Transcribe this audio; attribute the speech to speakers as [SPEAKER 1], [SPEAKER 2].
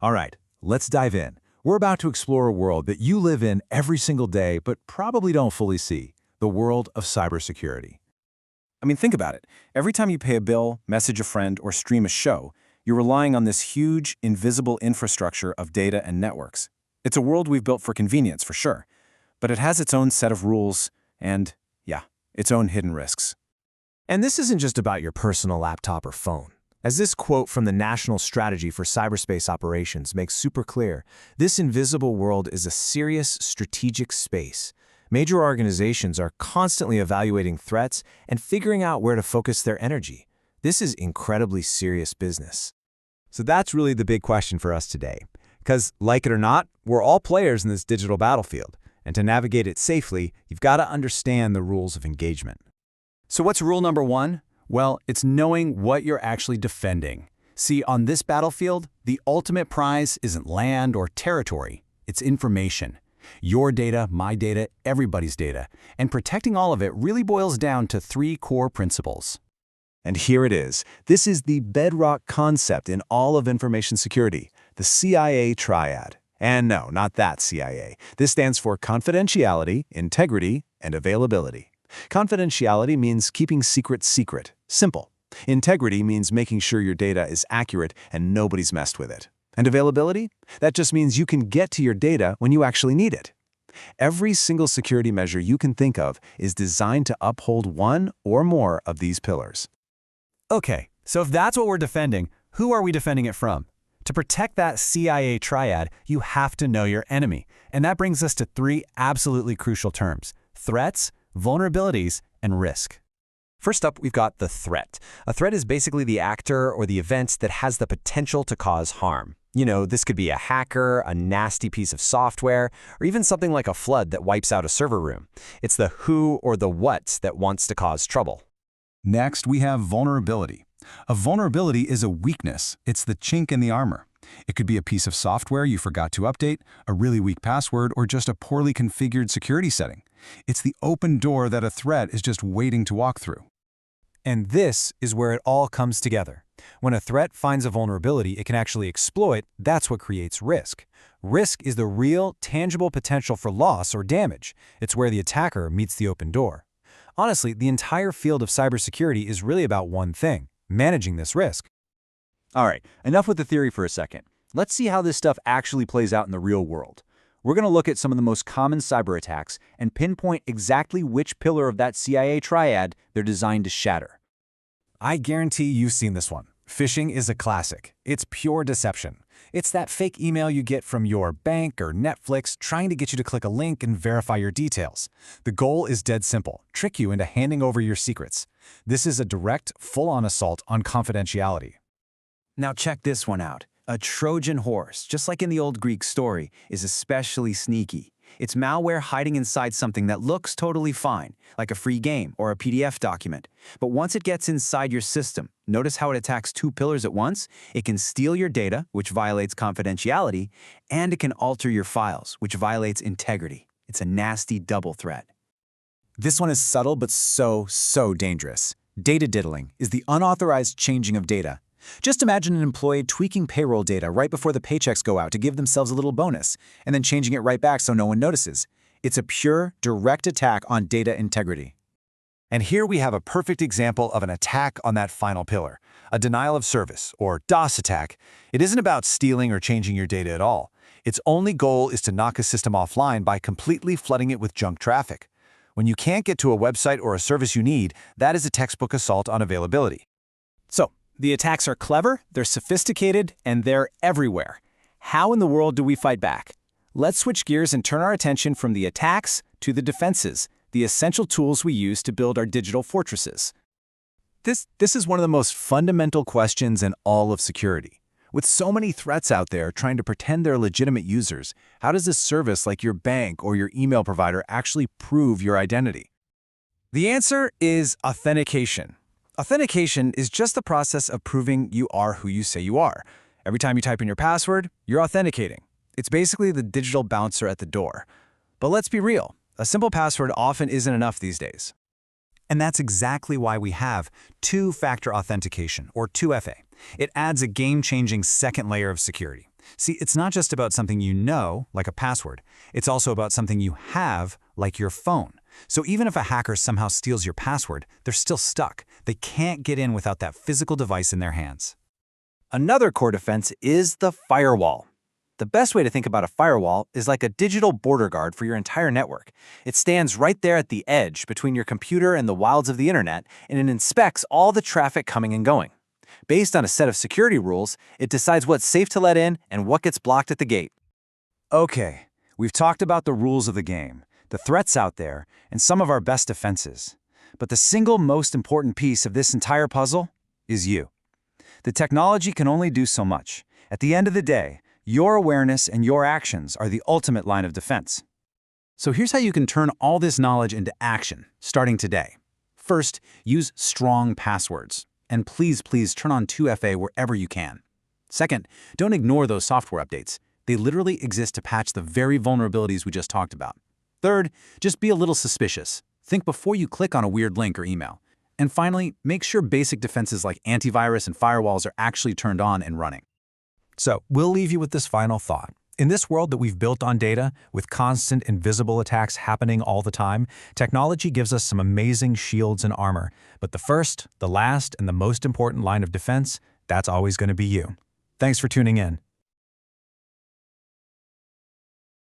[SPEAKER 1] All right, let's dive in. We're about to explore a world that you live in every single day but probably don't fully see, the world of cybersecurity.
[SPEAKER 2] I mean, think about it. Every time you pay a bill, message a friend, or stream a show, you're relying on this huge, invisible infrastructure of data and networks. It's a world we've built for convenience, for sure, but it has its own set of rules and, yeah, its own hidden risks.
[SPEAKER 3] And this isn't just about your personal laptop or phone. As this quote from the National Strategy for Cyberspace Operations makes super clear, this invisible world is a serious strategic space. Major organizations are constantly evaluating threats and figuring out where to focus their energy. This is incredibly serious business.
[SPEAKER 4] So that's really the big question for us today. Because, like it or not, we're all players in this digital battlefield. And to navigate it safely, you've got to understand the rules of engagement.
[SPEAKER 2] So what's rule number one? Well, it's knowing what you're actually defending. See, on this battlefield, the ultimate prize isn't land or territory, it's information. Your data, my data, everybody's data. And protecting all of it really boils down to three core principles.
[SPEAKER 1] And here it is. This is the bedrock concept in all of information security, the CIA triad. And no, not that CIA. This stands for confidentiality, integrity, and availability. Confidentiality means keeping secrets secret. Simple. Integrity means making sure your data is accurate and nobody's messed with it. And availability? That just means you can get to your data when you actually need it. Every single security measure you can think of is designed to uphold one or more of these pillars.
[SPEAKER 3] Okay, so if that's what we're defending, who are we defending it from? To protect that CIA triad, you have to know your enemy. And that brings us to three absolutely crucial terms: threats, vulnerabilities, and risk.
[SPEAKER 4] First up, we've got the threat. A threat is basically the actor or the event that has the potential to cause harm. You know, this could be a hacker, a nasty piece of software, or even something like a flood that wipes out a server room. It's the who or the what that wants to cause trouble.
[SPEAKER 1] Next, we have vulnerability. A vulnerability is a weakness. It's the chink in the armor. It could be a piece of software you forgot to update, a really weak password, or just a poorly configured security setting. It's the open door that a threat is just waiting to walk through.
[SPEAKER 3] And this is where it all comes together. When a threat finds a vulnerability it can actually exploit, that's what creates risk. Risk is the real, tangible potential for loss or damage. It's where the attacker meets the open door. Honestly, the entire field of cybersecurity is really about one thing: managing this risk.
[SPEAKER 2] All right, enough with the theory for a second. Let's see how this stuff actually plays out in the real world. We're going to look at some of the most common cyber attacks and pinpoint exactly which pillar of that CIA triad they're designed to shatter.
[SPEAKER 3] I guarantee you've seen this one. Phishing is a classic. It's pure deception. It's that fake email you get from your bank or Netflix trying to get you to click a link and verify your details. The goal is dead simple: trick you into handing over your secrets. This is a direct, full-on assault on confidentiality.
[SPEAKER 2] Now check this one out. A Trojan horse, just like in the old Greek story, is especially sneaky. It's malware hiding inside something that looks totally fine, like a free game or a PDF document. But once it gets inside your system, notice how it attacks two pillars at once? It can steal your data, which violates confidentiality, and it can alter your files, which violates integrity. It's a nasty double threat.
[SPEAKER 5] This one is subtle but so dangerous. Data diddling is the unauthorized changing of data. Just imagine an employee tweaking payroll data right before the paychecks go out to give themselves a little bonus, and then changing it right back so no one notices. It's a pure, direct attack on data integrity.
[SPEAKER 3] And here we have a perfect example of an attack on that final pillar, a denial of service, or DOS attack. It isn't about stealing or changing your data at all. Its only goal is to knock a system offline by completely flooding it with junk traffic. When you can't get to a website or a service you need, that is a textbook assault on availability. So, the attacks are clever, they're sophisticated, and they're everywhere. How in the world do we fight back? Let's switch gears and turn our attention from the attacks to the defenses, the essential tools we use to build our digital fortresses.
[SPEAKER 1] This is one of the most fundamental questions in all of security. With so many threats out there trying to pretend they're legitimate users, how does a service like your bank or your email provider actually prove your identity?
[SPEAKER 3] The answer is authentication. Authentication is just the process of proving you are who you say you are. Every time you type in your password, you're authenticating. It's basically the digital bouncer at the door. But let's be real, a simple password often isn't enough these days. And that's exactly why we have two-factor authentication, or 2FA. It adds a game-changing second layer of security. See, it's not just about something you know, like a password. It's also about something you have, like your phone. So even if a hacker somehow steals your password, they're still stuck. They can't get in without that physical device in their hands.
[SPEAKER 2] Another core defense is the firewall. The best way to think about a firewall is like a digital border guard for your entire network. It stands right there at the edge between your computer and the wilds of the internet, and it inspects all the traffic coming and going. Based on a set of security rules, it decides what's safe to let in and what gets blocked at the gate.
[SPEAKER 3] Okay, we've talked about the rules of the game, the threats out there, and some of our best defenses. But the single most important piece of this entire puzzle is you. The technology can only do so much. At the end of the day, your awareness and your actions are the ultimate line of defense.
[SPEAKER 5] So here's how you can turn all this knowledge into action, starting today. First, use strong passwords. And please turn on 2FA wherever you can. Second, don't ignore those software updates. They literally exist to patch the very vulnerabilities we just talked about. Third, just be a little suspicious. Think before you click on a weird link or email. And finally, make sure basic defenses like antivirus and firewalls are actually turned on and running.
[SPEAKER 3] So, we'll leave you with this final thought. In this world that we've built on data, with constant invisible attacks happening all the time, technology gives us some amazing shields and armor. But the first, the last, and the most important line of defense, that's always going to be you. Thanks for tuning in.